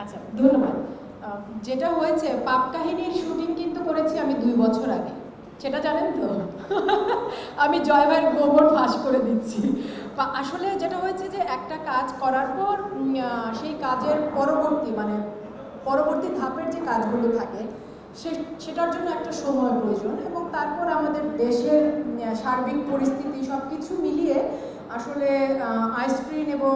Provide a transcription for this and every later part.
আচ্ছা, ধন্যবাদ। যেটা হয়েছে, পাপ কাহিনীর শুটিং কিন্তু করেছি আমি 2 বছর আগে। সেটা জানেন তো? আমি জয় ভাইয়ের গোবর ফাঁস করে দিচ্ছি। আসলে যেটা হয়েছে যে একটা কাজ করার পর সেই কাজের পরবর্তী ধাপের যে কাজগুলো থাকে সেটার জন্য একটা সময় প্রয়োজন, এবং তারপর আমাদের দেশের সার্বিক পরিস্থিতি সব কিছু মিলিয়ে আসলে আইস্ক্রিন এবং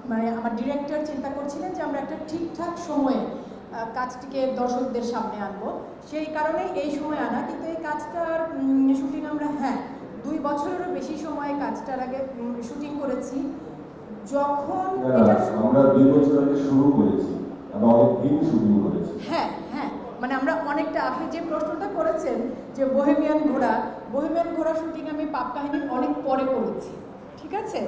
মানে আমার ডিরেক্টর চিন্তা করছিলেন যে আমরা একটা ঠিকঠাক সময়ে কাজটিকে দর্শকদের সামনে আনবো, সেই কারণে এই সময় আনা। কিন্তু এই কাজটার শুটিং আমরা 2 বছরেরও বেশি সময় কাজটার আগে শুটিং করেছি। যখন আমরা 2 বছর আগে শুরু করেছি, আমরা অনেক দিন শুটিং করেছি। হ্যাঁ, মানে আমরা অনেকটা, আপনি যে প্রশ্নটা করেছেন যে বহেমিয়ান ঘোড়া শুটিং আমি পাপ কাহিনীর অনেক পরে করেছি, ঠিক আছে?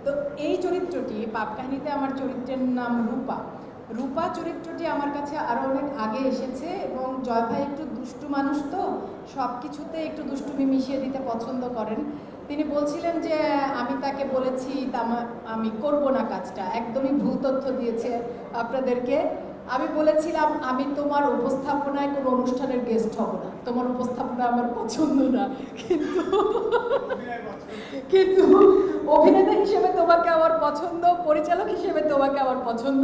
তো এই চরিত্রটি, পাপ কাহিনীতে আমার চরিত্রের নাম রূপা চরিত্রটি আমার কাছে আরও অনেক আগে এসেছে, এবং জয় ভাই একটু দুষ্টু মানুষ, তো সব কিছুতে একটু দুষ্টুমি মিশিয়ে দিতে পছন্দ করেন। তিনি বলছিলেন যে আমি তাকে বলেছি আমি করব না কাজটা, একদমই ভুল তথ্য দিয়েছে আপনাদেরকে। আমি বলেছিলাম আমি তোমার উপস্থাপনায় কোনো অনুষ্ঠানের গেস্ট হব না, তোমার উপস্থাপনা আমার পছন্দ না, কিন্তু অভিনেতা হিসেবে তোমাকে আমার পছন্দ, পরিচালক হিসেবে তোমাকে আমার পছন্দ,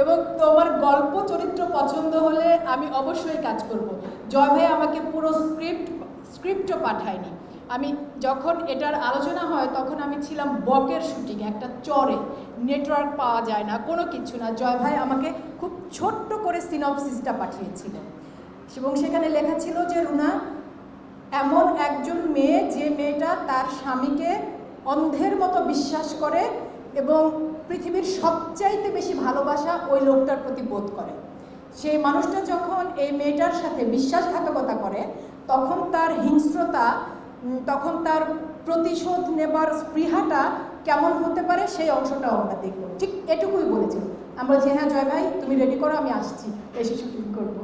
এবং তোমার গল্প চরিত্র পছন্দ হলে আমি অবশ্যই কাজ করব। জয় ভাই আমাকে পুরো স্ক্রিপ্টও পাঠায়নি। আমি যখন এটার আলোচনা হয় তখন আমি ছিলাম বকের শুটিং, একটা চরে, নেটওয়ার্ক পাওয়া যায় না, কোনো কিছু না। জয় ভাই আমাকে খুব ছোট্ট করে সিনপসিসটা পাঠিয়েছিল, এবং সেখানে লেখা ছিল যে রুনা এমন একজন মেয়ে, যে মেয়েটা তার স্বামীকে অন্ধের মতো বিশ্বাস করে এবং পৃথিবীর সবচাইতে বেশি ভালোবাসা ওই লোকটার প্রতি বোধ করে। সেই মানুষটা যখন এই মেয়েটার সাথে বিশ্বাসঘাতকতা করে, তখন তার হিংস্রতা, তখন তার প্রতিশোধ নেবার স্পৃহাটা কেমন হতে পারে, সেই অংশটাও আমরা দেখব। ঠিক এটুকুই বলেছিল। আমরা বলছি হ্যাঁ জয় ভাই, তুমি রেডি করো, আমি আসছি, এসে শুটিং করবো।